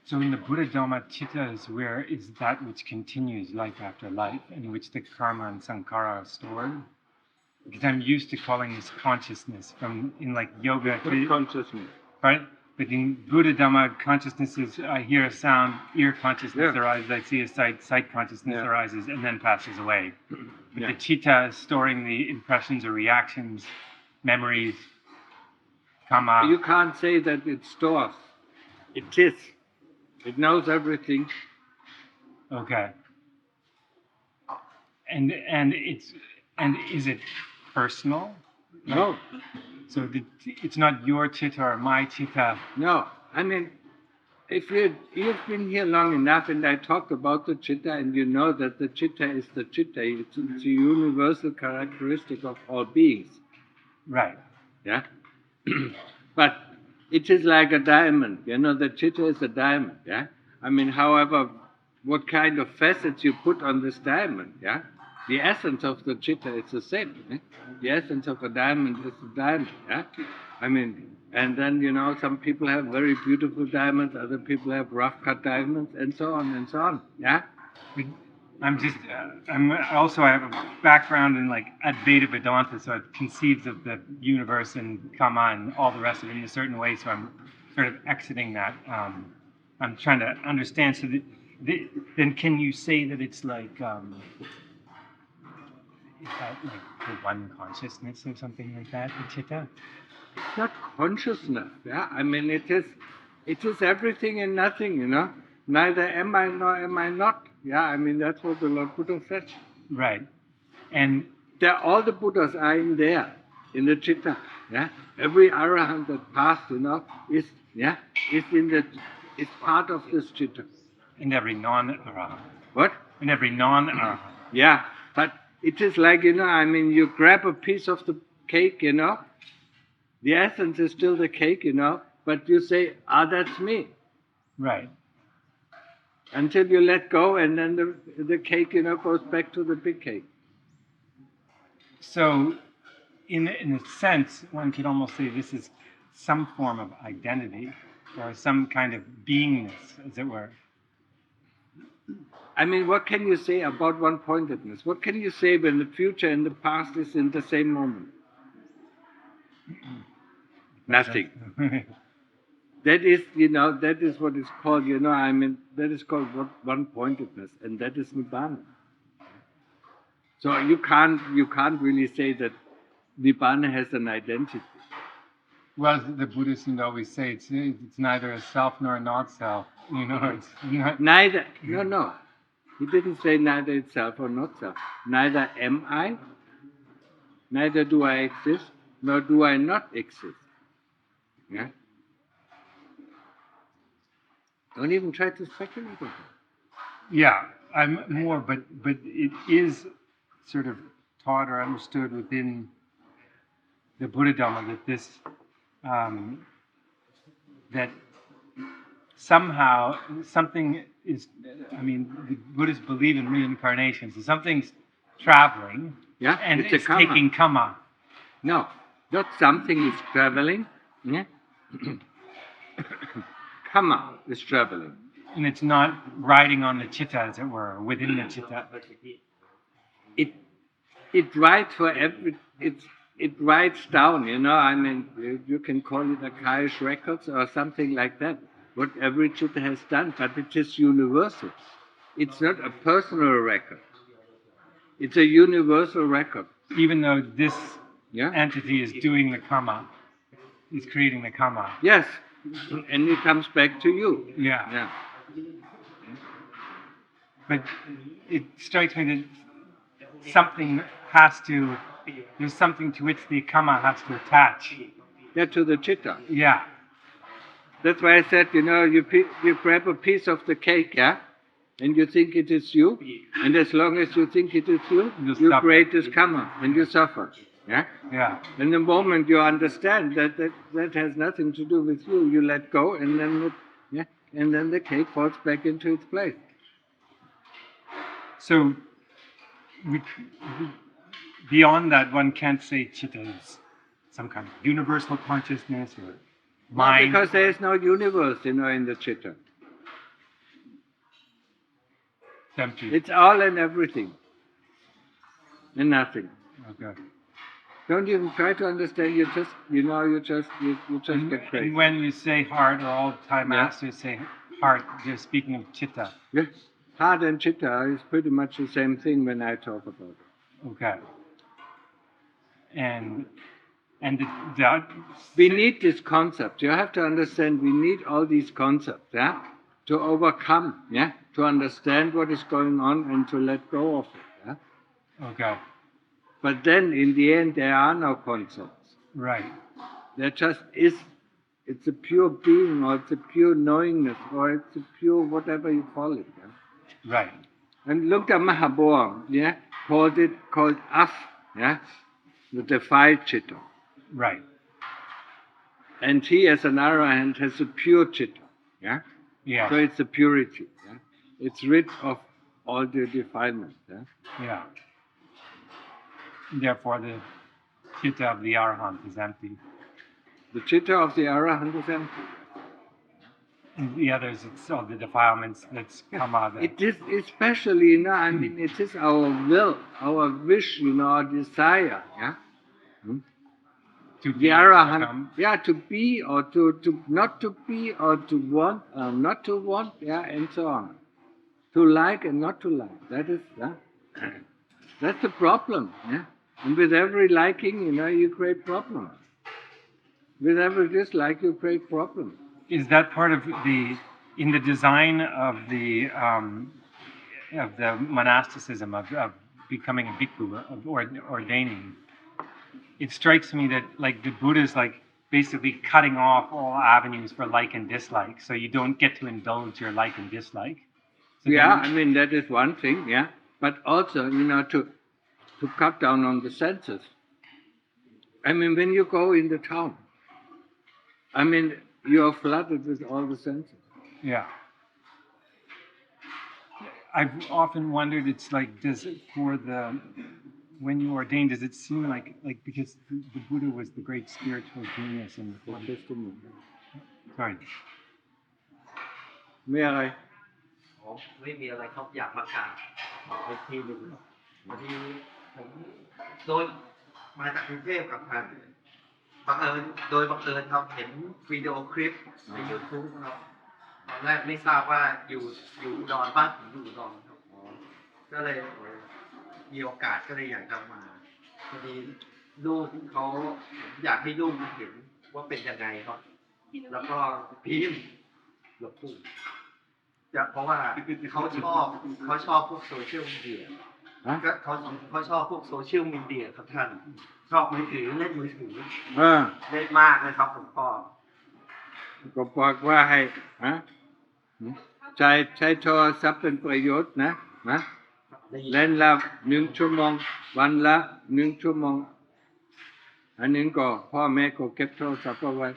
So in the Buddha Dhamma, Citta is where is that which continues life after life, in which the karma and sankhara are stored. Because I'm used to calling this consciousness from in like yoga. What consciousness? Right? But in Buddha Dhamma, consciousness is I hear a sound, ear consciousness arises, I see a sight consciousness arises, and then passes away. But the Citta is storing the impressions or reactions, memories, karma. You can't say that it stores. It is. It knows everything. Okay. And is it personal? No. So it's not your Citta or my Citta. No. I mean, if you've been here long enough and I talked about the Citta and you know that the Citta is the Citta, it's a universal characteristic of all beings. Right. Yeah? But it is like a diamond, the Citta is a diamond, yeah? I mean, however, what kind of facets you put on this diamond, yeah? The essence of the Citta is the same. Eh? The essence of a diamond is a diamond, yeah? I mean, and then, some people have very beautiful diamonds, other people have rough-cut diamonds, and so on, yeah? I have a background in like Advaita Vedanta, so I've conceived of the universe and karma and all the rest of it in a certain way, so I'm sort of exiting that. I'm trying to understand, so then can you say that it's like, is that like the one consciousness or something like that, the Citta? It's not consciousness, yeah? I mean, it is everything and nothing, Neither am I nor am I not. Yeah, I mean, that's what the Lord Buddha said. Right. And all the Buddhas are in there, in the Citta. Yeah? Every Arahant that passed, is part of this Citta. And every non-Arahant. What? And every non-Arahant. Yeah, but it is like, you grab a piece of the cake, the essence is still the cake, but you say, that's me. Right. Until you let go, and then the cake, goes back to the big cake. So, in a sense, one could almost say this is some form of identity, or some kind of beingness, as it were. I mean, what can you say about one-pointedness? What can you say when the future and the past is in the same moment? Nothing. That is what is called, that is called one-pointedness, and that is Nibbana. So you can't really say that Nibbana has an identity. Well, the Buddhists seem to always say it's neither a self nor a not-self. It's not... Neither. No. He didn't say neither it's self or not self. Neither am I, neither do I exist, nor do I not exist. Yeah? Don't even try to speculate on it. Yeah, I'm more, but it is sort of taught or understood within the Buddha Dhamma that this, that somehow something is, the Buddhists believe in reincarnation, so something's traveling, and it's taking karma. No, not something is traveling, yeah? Karma is traveling. And it's not riding on the Citta, as it were, within the Citta. It rides for it rides down, you can call it Akashic records or something like that, what every Citta has done, but it is universal. It's not a personal record. It's a universal record. Even though this entity is doing the karma, is creating the karma. Yes, and it comes back to you. Yeah. But it strikes me that there's something to which the karma has to attach. Yeah, to the Citta. Yeah. That's why I said, you grab a piece of the cake, yeah? And you think it is you, and as long as you think it is you create this karma, and you suffer. Yeah? Yeah. And the moment you understand that has nothing to do with you, you let go, and then the cake falls back into its place. So, beyond that, one can't say Citta is some kind of universal consciousness or mind. No, because there is no universe, in the Citta. It's empty. It's all and everything, and nothing. Okay. Don't even try to understand. You just get crazy. And when you say heart, or all Thai Yeah. masters say heart, they're speaking of chitta. Yes, heart and chitta is pretty much the same thing when I talk about it. Okay. And the We need this concept. You have to understand. We need all these concepts, yeah, to overcome, yeah, to understand what is going on and to let go of it, yeah. okay. But then, in the end, there are no concepts. Right. There just is. It's a pure being, or it's a pure knowingness, or it's a pure whatever you call it. Yeah? Right. And look at Mahabodh, yeah, called us, yeah, the defiled chitta. Right. And he, as an arahant, has a pure chitta, yeah. Yeah. So it's a purity, yeah. It's rid of all the defilement, yeah. Yeah. Therefore, the chitta of the arahant is empty. The chitta of the arahant is empty. And the others, it's all the defilements that's come out of It is especially, I mean, it is our will, our wish, our desire, yeah. To The be arahant, overcome. yeah, to be or to not to be, or to want, not to want, yeah, and so on. To like and not to like. That is, yeah. That's the problem, yeah. And with every liking, you create problems. With every dislike, you create problems. Is that part of in the design of the monasticism of becoming a bhikkhu, of ordaining? It strikes me that like the Buddha's like basically cutting off all avenues for like and dislike, so you don't get to indulge your like and dislike. So Yeah, then, I mean, that is one thing, yeah. But also, to cut down on the senses. I mean, when you go in the town, I mean, you are flooded with all the senses. yeah. I've often wondered, it's like, when you ordain, does it seem like because the Buddha was the great spiritual genius and sorry. ไม่อะไร ไม่มีอะไรครับอยากมากราบไปทีหนึ่งพอดีผมโดยมาจากกรุงเทพกับท่านบังเอิญครับเห็นวิดีโอคลิปใน YouTube ครับตอนแรกไม่ทราบว่าอยู่อุดรบ้านผมอยู่อุดรครับก็เลยมีโอกาสก็เลยอยากจะมาพอดีลูกเขาอยากให้ลูกเห็นว่าเป็นยังไงครับแล้วก็พิมพ์หลบปู่เพราะว่าเขาชอบพวกโซเชียลมีเดียก็เขาชอบพวกโซเชียลมีเดียครับท่านชอบมือถือเล่นมือถือเล่นมากเลยครับผมก็ บอกว่าให้ใช้โทรศัพท์เป็นประโยชน์นะเล่นละ1 ชั่วโมงวันละ1 ชั่วโมงอันนี้ก็พ่อแม่ก็เก็บโทรศัพท์เอาไว้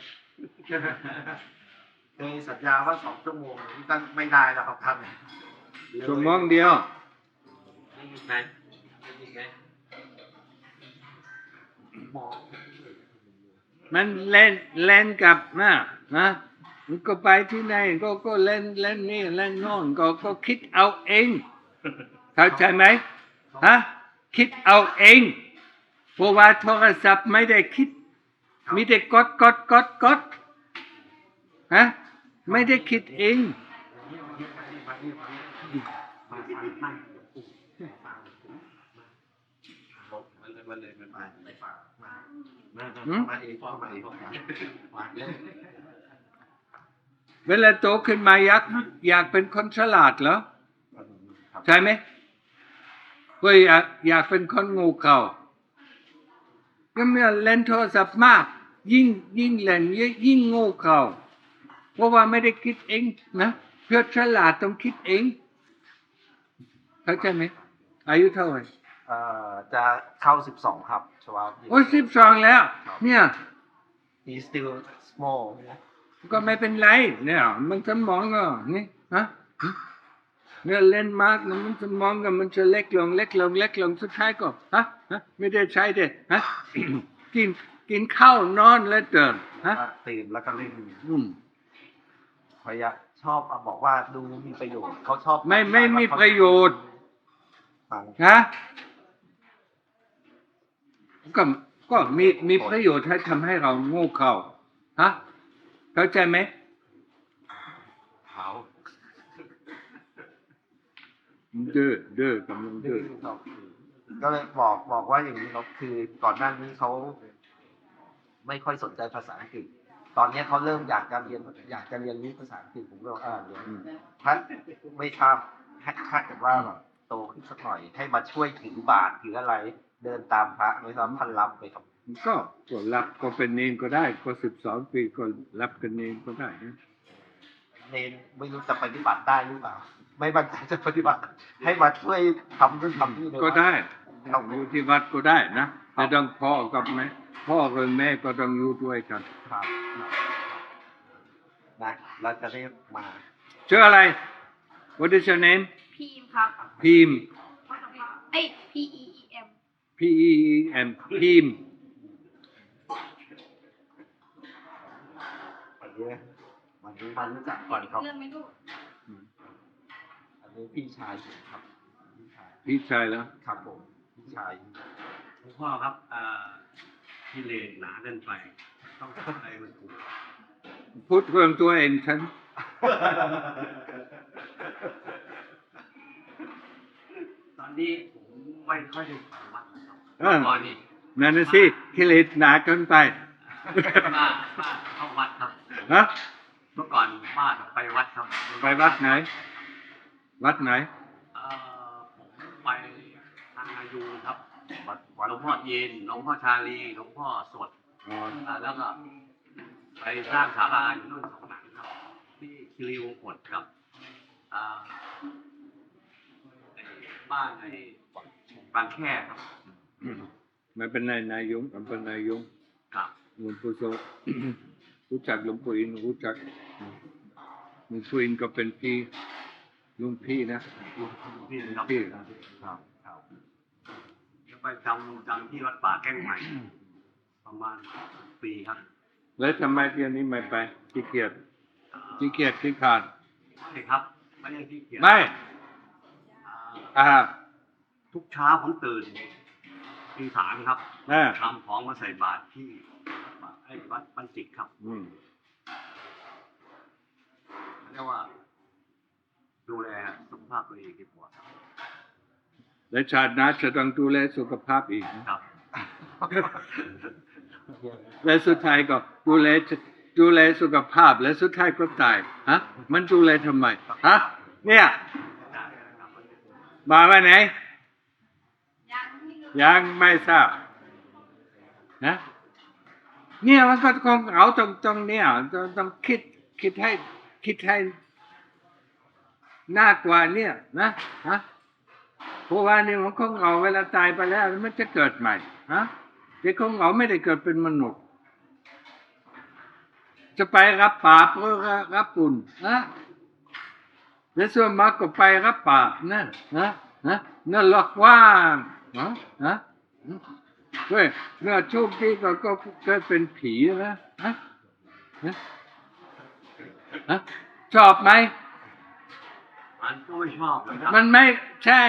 เคยสัญญาว่า2 ชั่วโมงนี่ก็ไม่ได้แล้วครับท่าน ชั่วโมงเดียว ไม่มีไงมอง มันเล่นกับนะมันก็ไปที่ไหนก็เล่นนี่เล่นโน่นก็คิดเอาเองเข้าใจไหมคิดเอาเองเพราะว่าโทรศัพท์ไม่ได้คิดมีแต่กดไม่ได้คิดเองเวลาโตขึ้นมาอยากเป็นคนฉลาดเหรอใช่ไหมก็อยากเป็นคนโง่เขลาก็เมื่อเล่นโทรศัพท์มากยิ่งเล่นยิ่งโง่เขลาเพราะว่าไม่ได้คิดเองนะเพื่อฉลาดต้องคิดเองเข้าใจไหมอายุเท่าไหร่จะเข้า12ครับชวา โอ้ย12แล้วเนี่ย He's still small ก็ไม่เป็นไรเนี่ยมันสมองก็นี่เนี่ยเล่นมากนะมันสมองก็มันจะเล็กลงสุดท้ายก็ไม่ได้ใช้เด้กินข้าวนอนแล้วตื่นตื่นแล้วก็เล่นพยายาม ชอบบอกว่าดูมีประโยชน์เขาชอบ ไม่มีประโยชน์ ฟัง นะก็มีประโยชน์ให้ทำให้เราโง่เข่าฮะเข้าใจไหม เขา ดื้อกำลังดื้อ ก็เลยบอกว่าอย่างนี้ครับคือก่อนหน้านี้เขาไม่ค่อยสนใจภาษาอังกฤษ ตอนนี้เขาเริ่มอยากจะเรียนรู้ภาษาอังกฤษผมก็เรียนถ้าไม่ทราบถ้าเกิดว่าแบบโตขึ้นสักหน่อยให้มาช่วยถือบาตรถืออะไรเดินตามพระไม่ทราบท่านรับไหมครับ ก็รับก็เป็นเนรก็ได้ก็12 ปีก็รับกันเนรก็ได้นะ เนรไม่รู้จะปฏิบัติได้หรือเปล่าไม่บังคับจะปฏิบัติให้มาช่วยทำนู่นทำนี่เลย ก็ได้อยู่ที่วัดก็ได้นะแต่ต้องพ่อกับแม่ก็ต้องอยู่ด้วยกัน ครับนะเราจะได้มา ชื่ออะไร What is your name พีมครับ พิม เอ้ย PEEM PEEM พิม วันนี้มารู้จักก่อนครับ เรื่องไม่รู้ อันนี้พี่ชายผมครับพี่ชาย พี่ชายแล้ว ครับผมพี่ชาย หลวงพ่อครับกิเลสหนาเกินไปต้องทำอะไรมันถูก พูดเรื่องตัวเองฉัน ตอนนี้ผมไม่ค่อยได้ไปวัดนะครับ เออ ก่อนนี่ นั่นน่ะสิกิเลสหนาเกินไป ป้าเข้าวัดครับ ฮะ เมื่อก่อนป้าไปวัดครับ ไปวัดไหน วัดไหน ผมไปทางนายูครับ วัด หลวงพ่อเย็นหลวงพ่อชาลีหลวงพ่อสดแล้วก็ไปสร้างศาลาอยู่นู่น2 หลังครับที่คิรีวงกฏครับบ้านในบางแคครับ ไม่เป็นนายงอำเภอนายง ครับ หลวงปู่โส รู้จักหลวงปู่อินรู้จักหลวงปู่อินก็เป็นพี่ลุงพี่นะ นี่ครับ พี่ ครับแล้วไปจำที่วัดป่าแก้งใหม่ ประมาณปีครับ แล้วทำไมเที่ยวนี้ไม่ไปขี้เกียจขี้ขาด ไม่ครับไม่ได้ที่เกียจ ไม่อ่า ทุกเช้าผมตื่นตี 3ครับ อ่า ทำของมาใส่บาตรที่วัดปัญจิกครับ เรียกว่าดูแลสุขภาพตัวเองดีกว่าครับ และชาติหน้าจะต้องดูแลสุขภาพอีกนะครับ และสุดท้ายก็ดูแลสุขภาพและสุดท้ายก็ตายฮะมันดูแลทำไมฮะเนี่ยมาวันไหน ยังไม่ทราบนะเนี่ยมันก็คงเอาตรงเนี่ยต้องคิดให้น่ากว่าเนี่ยนะฮะเพราะว่านี่มันคงเอาเวลาตายไปแล้วมันจะเกิดใหม่ฮะเด็กคงเอาไม่ได้เกิดเป็นมนุษย์จะไปรับบาปก็รับบุญนะและส่วนมากก็ไปรับบาปนั่นนั่นหลอกว่างเฮ้ยเมื่อโชคดีก็เกิดเป็นผีนะชอบไหม มันก็ไม่ชอบนะครับ มันไม่ใช่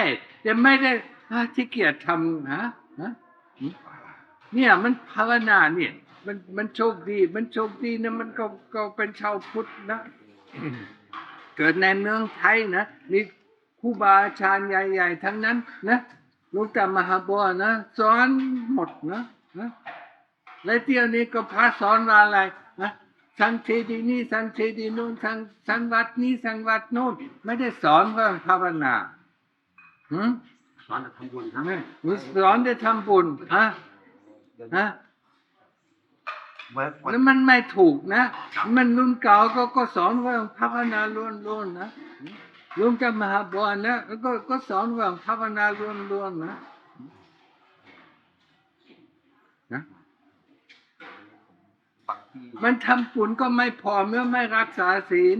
จะไม่ได้ที่เกียจทำเนี่ยมันภาวนาเนี่ยมันโชคดีนะมันก็เป็นชาวพุทธนะ เกิดในเมืองไทยนะมีครูบาอาจารย์ใหญ่ๆทั้งนั้นนะหลวงตามหาบัวนะสอนหมดนะและเที่ยวนี้ก็พระสอนว่าอะไรนะสังเทดีนี้สังเทดีโน้นสังวัดนี้สังวัดโน้นไม่ได้สอนเรื่องภาวนาสอนแต่ทำบุญครับ สอนได้ทำบุญแล้วมันไม่ถูกนะมันรุ่นเก่าก็สอนเรื่องภาวนาล้วนๆนะหลวงตามหาบัวนะก็สอนเรื่องภาวนาล้วนๆนะมันทำบุญก็ไม่พอเมื่อไม่รักษาศีล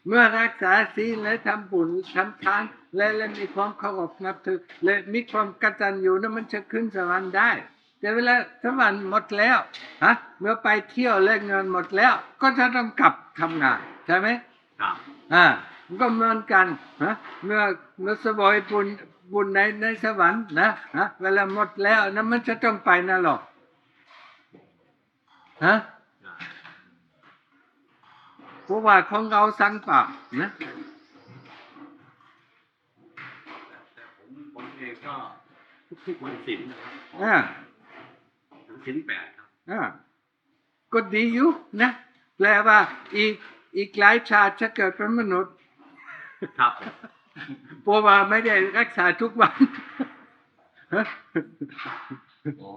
เมื่อรักษาศีลและทำบุญทำทานและมีความเคารพนับถือและมีความกตัญญูนั้นมันจะขึ้นสวรรค์ได้ แต่เวลาถ้ามันหมดแล้วเมื่อไปเที่ยวเล่นเงินหมดแล้ว ก็จะต้องกลับทำงานใช่ไหม ครับ มันก็เหมือนกันเมื่อสบอยบุญในสวรรค์เวลาหมดแล้วนั้นมันจะต้องไปนรกเพราะว่าของเราสั่งปากนะ แต่ผมเองก็ทุกวันศีลนะครับศีล8ครับ ก็ดีอยู่นะแปลว่าอีกหลายชาติจะเกิดเป็นมนุษย์ ครับ เพราะว่าไม่ได้รักษาทุกวัน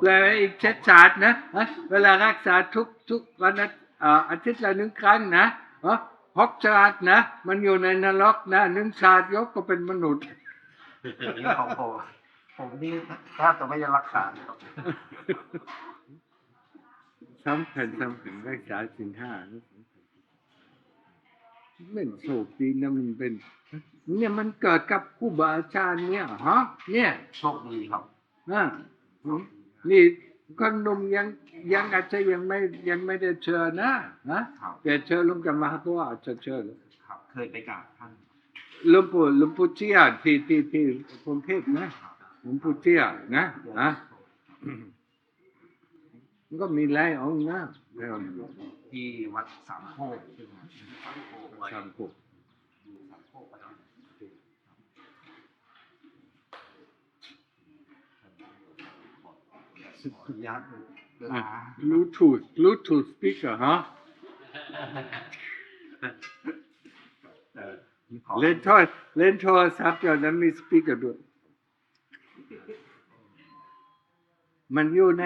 แปลว่าอีก7 ชาตินะเวลารักษาทุกวันอาทิตย์ละ1 ครั้งนะ6 ชาตินะมันอยู่ในนรกนะ1 ชาติยกก็เป็นมนุษย์ นี่ของผมนี่แทบจะไม่ได้รักษาครับ สำคัญรักษาศีล 5เป็นโชคดีนะมันเป็นเนี่ยมันเกิดกับครูบาอาจารย์เนี่ยเนี่ย โชคดีครับ นี่คนหนุ่มยังอาจจะยังไม่ได้เชิญนะครับ แต่เชิญลุงจะมาตัวอาจจะเชิญ ครับ เคยไปกราบท่าน หลวงปู่เจี้ยที่กรุงเทพนะหลวงปู่เจี้ยนะมันก็มีหลายองค์นะแล้ว ที่วัดสามโคกใช่ไหม สามโคก สุดยอดเลย Bluetooth speaker เล่นโทรศัพท์อย่างนั้นมีสปีกเกอร์ด้วยมันอยู่ใ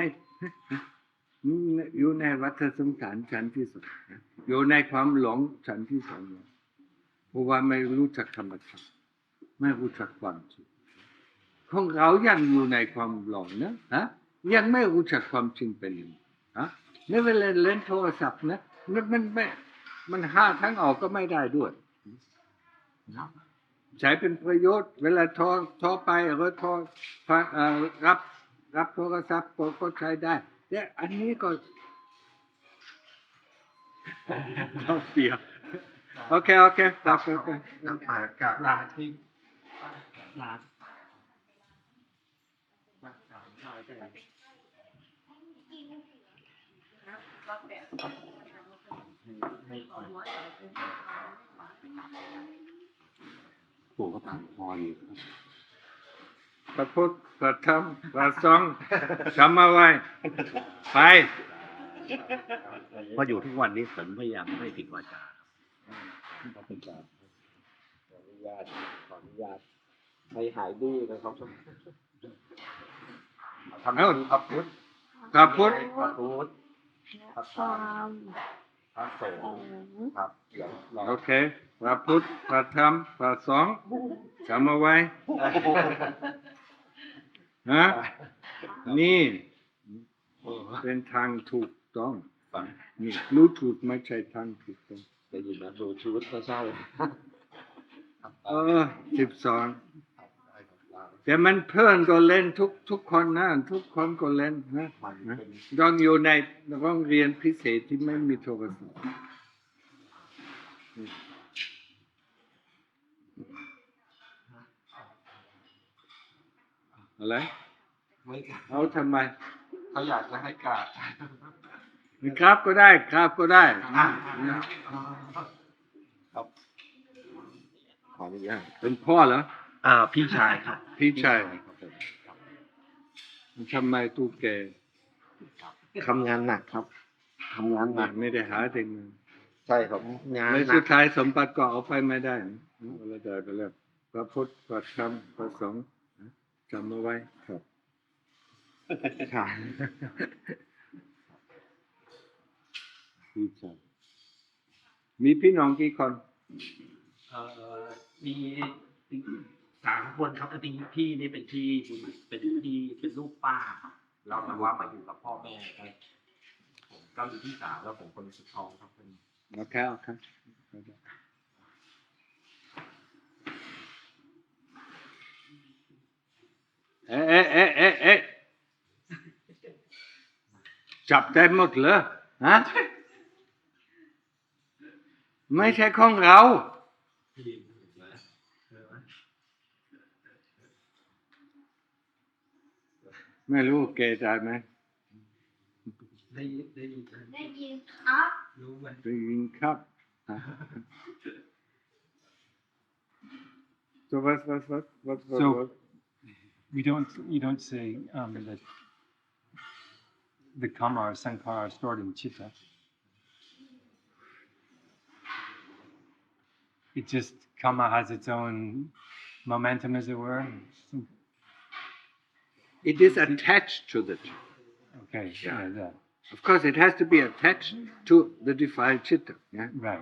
นวัฏสงสารชั้นที่ 2อยู่ในความหลงชั้นที่ 2เพราะว่าไม่รู้จักธรรมชาติไม่รู้จักความจริงของเรายังอยู่ในความหลงนะยังไม่รู้จักความจริงเป็นยังไงในเวลาเล่นโทรศัพท์นะมันหาทางออกก็ไม่ได้ด้วยใช้เป็นประโยชน์เวลาโทรไปหรือโทรรับโทรศัพท์ก็ใช้ได้แต่อันนี้ก็เสียโอเคครับกับลาที่ลาปู่ก็ถามพร พระพุทธพระธรรมพระสงฆ์จำเอาไว้ไป เพราะอยู่ทุกวันนี้ผมพยายามไม่ผิดวาจา ขออนุญาตไม่หายดื้อนะครับทำพระพุทธ พระพุทธ พระพุทธพระธรรมพระสงฆ์ครับเดี๋ยวรอ โอเคพระพุทธพระธรรมพระสงฆ์จำเอาไว้นี่เป็นทางถูกต้องนี่Bluetoothไม่ใช่ทางถูกต้อง ได้ยินนะดูชุดก็ใช่ 12แต่มันเพื่อนก็เล่นทุกคนนะทุกคนก็เล่นนะต้องอยู่ในโรงเรียนพิเศษที่ไม่มีโทรศัพท์อะไร ไม่ เอาทำไม เขาอยากจะให้กราบ ครับก็ได้ครับก็ได้ ครับขออนุญาต เป็นพ่อเหรอ พี่ชายครับ พี่ชายทำไมตู้แก ทำงานหนักครับทำงานหนัก ไม่ได้หาเด็กมา ใช่ครับงาน ใน หนั สุ ก ดท้ายสมบัติก็เอาไปไม่ได้เราได้ไปแล้วพระพุทธพระธรรมพระสงฆ์จำเอาไว้ครับ ค่ะ พี่ชายมีพี่น้องกี่คน มี3 คนครับจริงๆพี่นี่เป็นพี่เป็นลูกป้าครับเราแต่ว่ามาอยู่กับพ่อแม่ครับผมก็มีพี่สาวแล้วผมคนสุดท้องครับเป็น โอเคเอ๊ะ จับได้หมดเลยฮะไม่ใช่ของเราไม่รู้เกย์ได้ไหม ได้ยิน ได้ยินครับ รู้ไหม ได้ยินครับ so what So you don't say that the karma or sankhara are stored in chitta. It just karma has its own momentum, as it were. it is attached to the chitta. Okay, yeah, that. Of course, it has to be attached to the defiled chitta. Yeah? Right.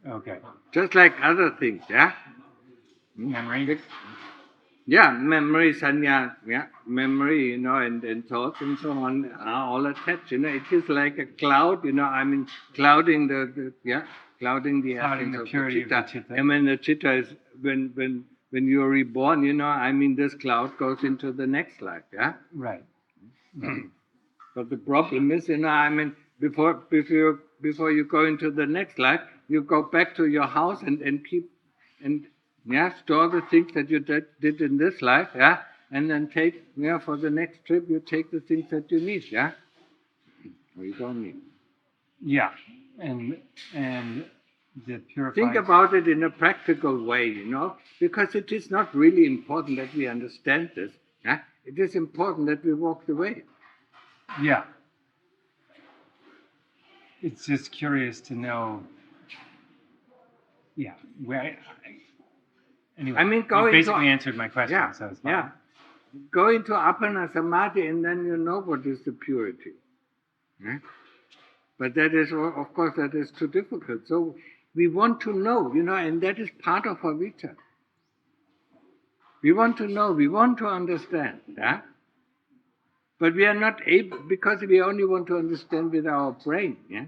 Okay. Just like other things. Yeah. Memory. Yeah, memory, sanya, yeah, memory, and thoughts and so on are all attached. It is like a cloud. I mean, clouding clouding the Clouding essence the of purity the chitta. of the chitta. And when the chitta is when you're reborn, I mean, this cloud goes into the next life. Yeah. Right. But the problem is, I mean, before you go into the next life, you go back to your house and keep store the things that you did in this life, yeah, and then take, for the next trip, you take the things that you need, yeah, or you don't need. Yeah, and the purified. Think about it in a practical way, because it is not really important that we understand this. Yeah? It is important that we walk the way. Yeah. It's just curious to know. Yeah, where. Anyway, I mean, you basically answered my question, yeah, so it's fine. yeah. Go into Apana Samadhi, and then you know what is the purity. Yeah? But that is, of course, that is too difficult. So we want to know, and that is part of avijja. We want to know, we want to understand, yeah? But we are not able, because we only want to understand with our brain, yeah?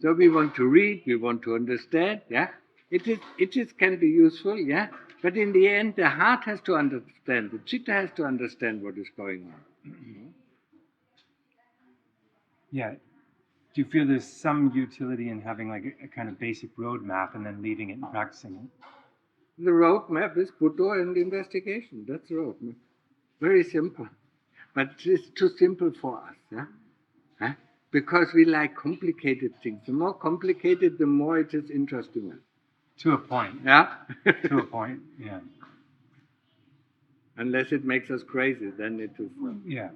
So we want to read, we want to understand, yeah? It can be useful, yeah? But in the end, the heart has to understand, the chitta has to understand what is going on. Yeah. Do you feel there's some utility in having like a kind of basic roadmap and then leaving it and practicing it? The roadmap is Buddha and investigation. That's the roadmap. Very simple. But it's too simple for us, yeah? Huh? Because we like complicated things. The more complicated, the more it is interesting us. To a point. Yeah? To a point, yeah. Unless it makes us crazy, then it is... Yeah.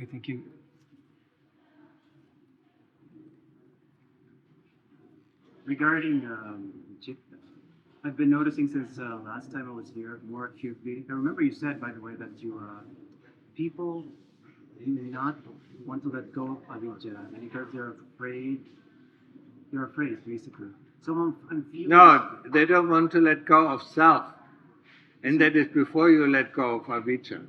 I think you... Regarding Chitta, I've been noticing since last time I was here more acutely. I remember you said, by the way, that people may not want to let go of avijja because they're afraid. They're afraid, basically. So I'm feeling... No, they don't want to let go of self. And that is before you let go of avijja.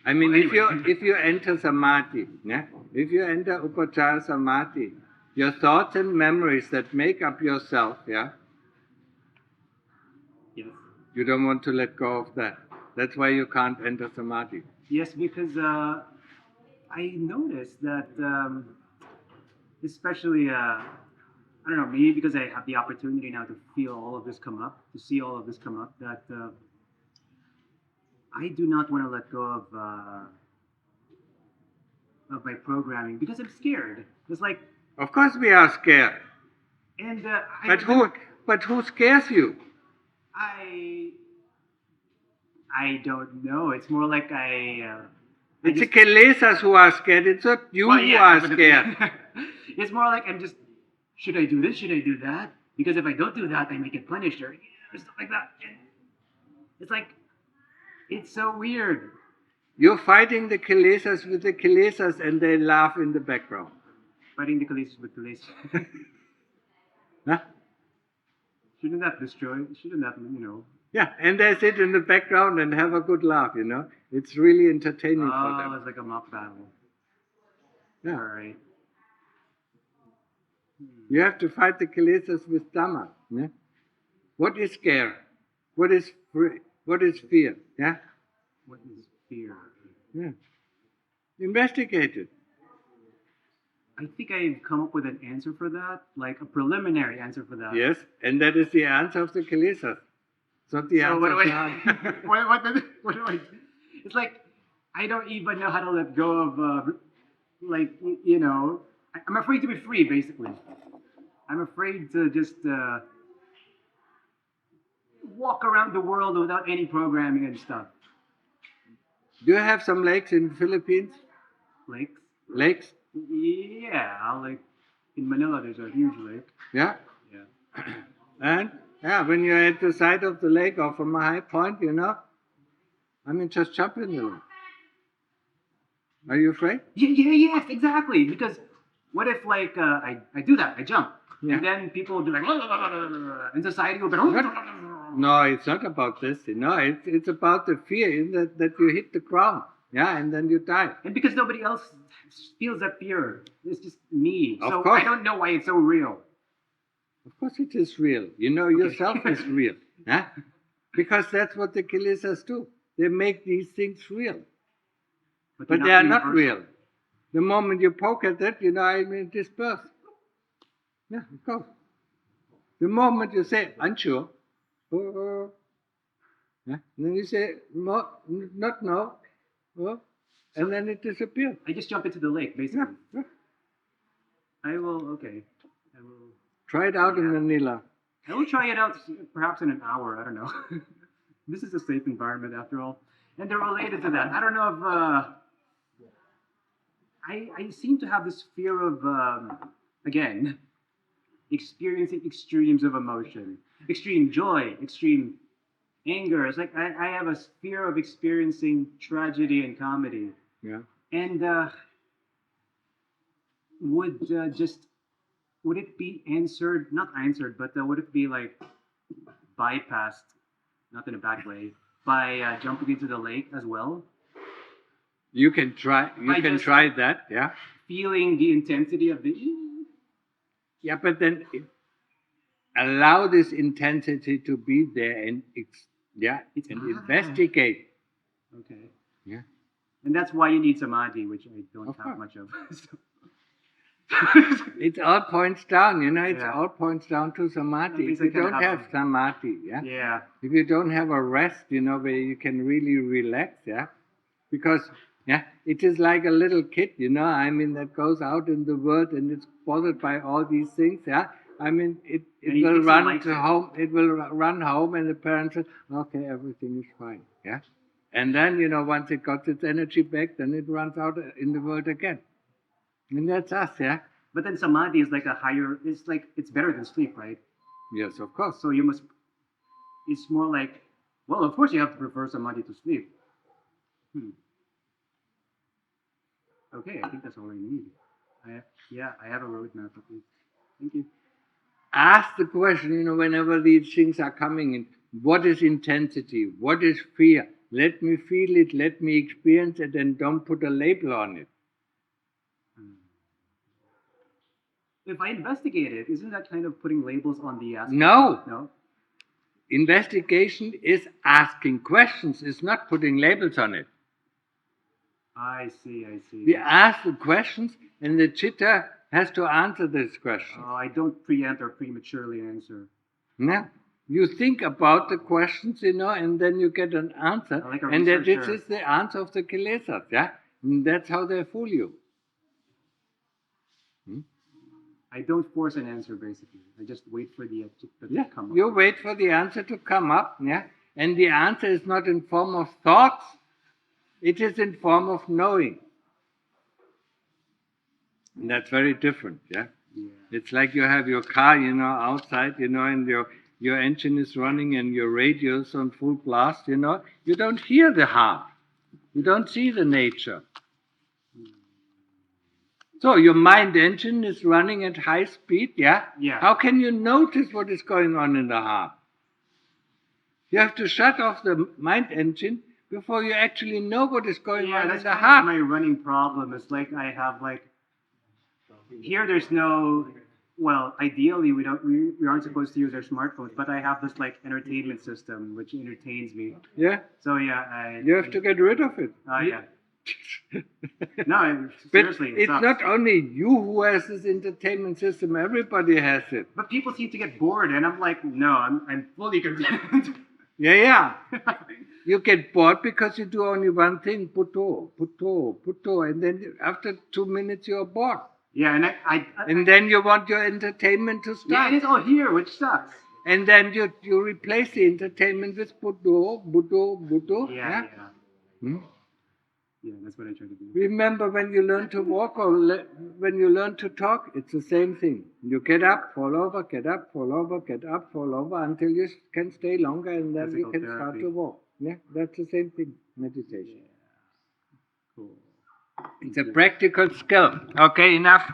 I mean, if you enter samadhi, yeah? If you enter upachara samadhi, your thoughts and memories that make up yourself, yeah? Yes. You don't want to let go of that. That's why you can't enter samadhi. Yes, because I noticed that, especially, I don't know, maybe because I have the opportunity now to feel all of this come up, to see all of this come up, that I do not want to let go of my programming because I'm scared. It's like... Of course we are scared. And But who scares you? I don't know. It's more like It's the kilesas who are scared. It's not you who are scared. It's more like I'm just, should I do this? Should I do that? Because if I don't do that, I may get punished or stuff like that. And it's like, it's so weird. You're fighting the kilesas with the kilesas and they laugh in the background. Fighting the kilesas with kilesas. Huh? Shouldn't that destroy? Shouldn't that, Yeah, and they sit in the background and have a good laugh, It's really entertaining for them. Oh, it's like a mock battle. Yeah. All right. You have to fight the kilesas with Dhamma. Yeah? What is scare? What is What is fear? Yeah? What is fear? Yeah. Investigate it. I think I've come up with an answer for that, like a preliminary answer for that. Yes, and that is the answer of the kilesas. It's not the So answer what do of I? the what do I? It's like I don't even know how to let go of, I'm afraid to be free. Basically, I'm afraid to just walk around the world without any programming and stuff. Do you have some lakes in the Philippines? Lakes? Lakes? Yeah, like in Manila, there's a huge lake. Yeah? Yeah. And when you're at the side of the lake or from a high point, just jump in the lake. Are you afraid? Yes, exactly. Because what if I do that, I jump, Yeah. and then people will be like, and society will be. No, it's not about this. It's about the fear that you hit the ground. Yeah, and then you die. And because nobody else feels that fear, it's just me. Of So course. I don't know why it's so real. Of course it is real. Yourself is real. Yeah? Because that's what the kilesas do. They make these things real. But they are not real. The moment you poke at it, it disperses. Yeah, of course. The moment you say, unsure, yeah, and then you say, no, not no, and then it disappears. I just jump into the lake, basically. Yeah. I will. Okay. I will. Try it out in Manila. I will try it out perhaps in an hour. I don't know. This is a safe environment after all. And they're related to that. I don't know if I seem to have this fear of again experiencing extremes of emotion, extreme joy, extreme anger. It's like I have a fear of experiencing tragedy and comedy. Yeah. And would it be answered? Not answered, but would it be like bypassed? Not in a bad way. By jumping into the lake as well. You can try. Try that. Yeah. Feeling the intensity of the. Yeah, but then allow this intensity to be there and investigate. Okay. Yeah. And that's why you need samadhi, which I don't Of have course. much of. It all points down, It's Yeah. all points down to samadhi. Means If you I can don't have have samadhi, Yeah. if you don't have a rest, where you can really relax, because it is like a little kid, that goes out in the world and it's bothered by all these things, it And will he thinks he run likes to it. home. It will run home, and the parents say, "Okay, everything is fine." Yeah, and then once it got its energy back, then it runs out in the world again, and that's us, But then samadhi is like a higher. It's like it's better than sleep, right? Yes, of course. So you must. It's more like, well, of course you have to prefer samadhi to sleep. Okay, I think that's all I need. I have a roadmap at least. Thank you. Ask the question, whenever these things are coming in, what is intensity? What is fear? Let me feel it, let me experience it, and don't put a label on it. If I investigate it, isn't that kind of putting labels on the aspect? No. No? Investigation is asking questions, it's not putting labels on it. I see. We ask the questions, and the chitta has to answer these questions. I don't preempt or prematurely answer. No. You think about the questions, and then you get an answer, Like a and that this researcher. is the answer of the kilesas, And that's how they fool you. I don't force an answer, basically. I just wait for the chitta to come up. You wait for the answer to come up, and the answer is not in form of thoughts, it is in form of knowing. And that's very different, Yeah. It's like you have your car, outside, and your engine is running and your radio is on full blast, You don't hear the heart. You don't see the nature. So your mind engine is running at high speed, Yeah. How can you notice what is going on in the heart? You have to shut off the mind engine before you actually know what is going on in That's the kind heart. of my running problem. It's like I have here there's no well, ideally we aren't supposed to use our smartphones, but I have this like entertainment system which entertains me. Yeah, So yeah, you have to get rid of it. yeah. No, But seriously, it it's sucks. not only you who has this entertainment system, everybody has it. But people seem to get bored, and I'm like, no, I'm fully content. Yeah. You get bored because you do only one thing, putto, putto, putto, and then after 2 minutes you're bored. Yeah, and And then you want your entertainment to yeah, start. it is all here, which sucks. And then you replace the entertainment with putto, putto, putto. Yeah. Hmm? Yeah, that's what I try to do. Remember when you learn to walk or when you learn to talk, it's the same thing. You get up, fall over, get up, fall over, get up, fall over until you can stay longer and then you Physical can start therapy. to walk. Yeah, that's the same thing, meditation. Cool. It's a practical skill. Okay, enough.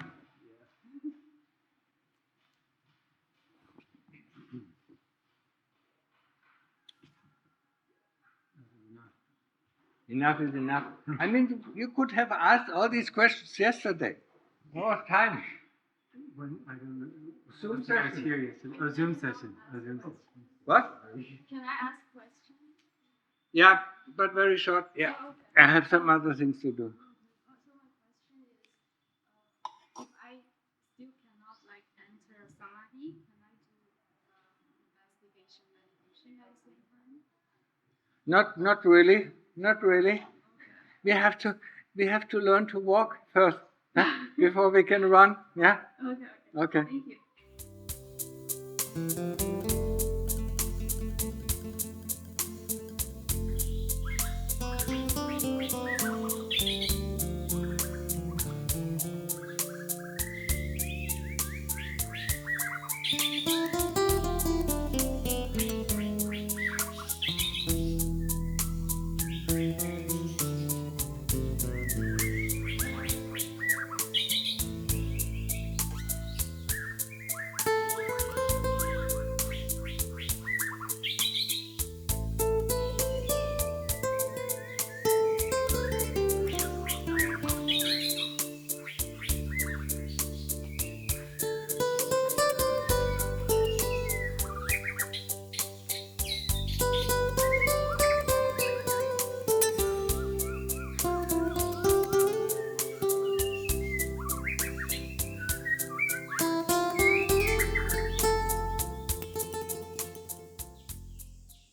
Enough is enough. I mean, you could have asked all these questions yesterday. More time. I don't know. Zoom I was session. curious. A Zoom session. What? Can I ask a question? Yeah, but very short. Yeah. Oh, okay. I have some other things to do. Also, my question is, if I still cannot like enter Samadhi, can I do investigation meditation at the same time? Not really. Not really. We have to learn to walk first, huh? Before we can run. Yeah. Okay. Okay. Thank you.